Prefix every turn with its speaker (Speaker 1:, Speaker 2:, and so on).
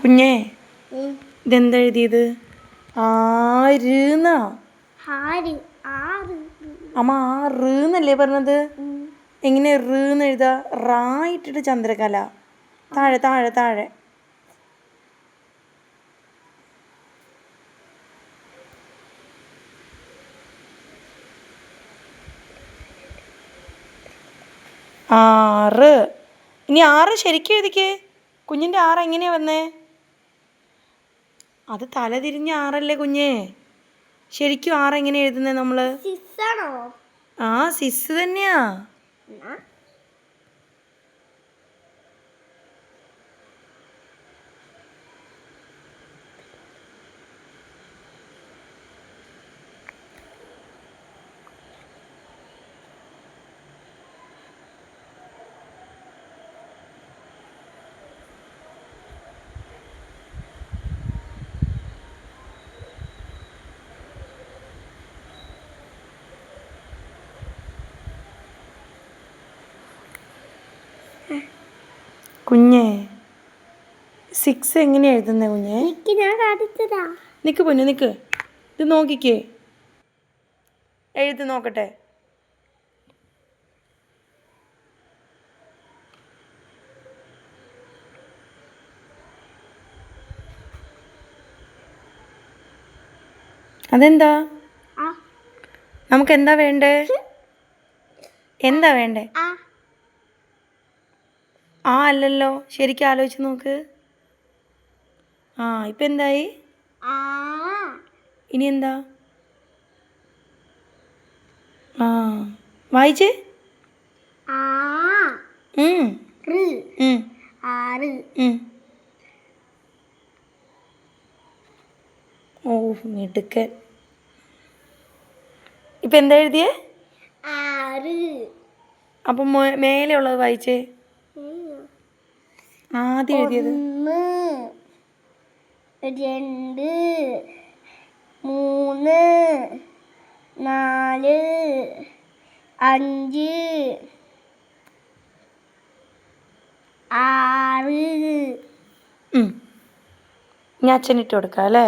Speaker 1: കുഞ്ഞേ ഇതെന്താ എഴുതിയത്? ആര്ന്നാ അമ്മ ആറ്ന്നല്ലേ പറഞ്ഞത്? എങ്ങനെ ഋന്ന് എഴുതാ? റായിട്ടിട്ട് ചന്ദ്രകല. താഴെ താഴെ താഴെ. ആറ്. ഇനി ആറ് ശരിക്കും എഴുതിക്കേ. കുഞ്ഞിൻ്റെ ആറ് എങ്ങനെയാ വന്നേ? അത് തല തിരിഞ്ഞ ആറല്ലേ കുഞ്ഞേ? ശരിക്കും ആറ് എങ്ങനെ എഴുതുന്നേ നമ്മള്? ആ സിസ് തന്നെയാ. കുഞ്ഞേ സിക്സ് എങ്ങനെയാ എഴുതുന്നേ കുഞ്ഞേ? നിക്ക് പൊന്നു നിക്ക്. ഇത് നോക്കിക്കേ. എഴുതി നോക്കട്ടെ. അതെന്താ? നമുക്ക് എന്താ വേണ്ടേ? എന്താ വേണ്ടേ? ആ അല്ലല്ലോ, ശരിക്കും ആലോചിച്ച് നോക്ക്. ആ ഇപ്പം എന്തായി? ഇനി എന്താ? ആ വായിച്ചേ. ഓ മിടുക്കൻ. ഇപ്പം എന്താ എഴുതിയേ? അപ്പം മേലെ ഉള്ളത് വായിച്ചേ. ആദ്യം എഴുതിയത്.
Speaker 2: 2 3 4 5 6.
Speaker 1: ഞാൻ അച്ഛനിട്ട് കൊടുക്കാം അല്ലേ?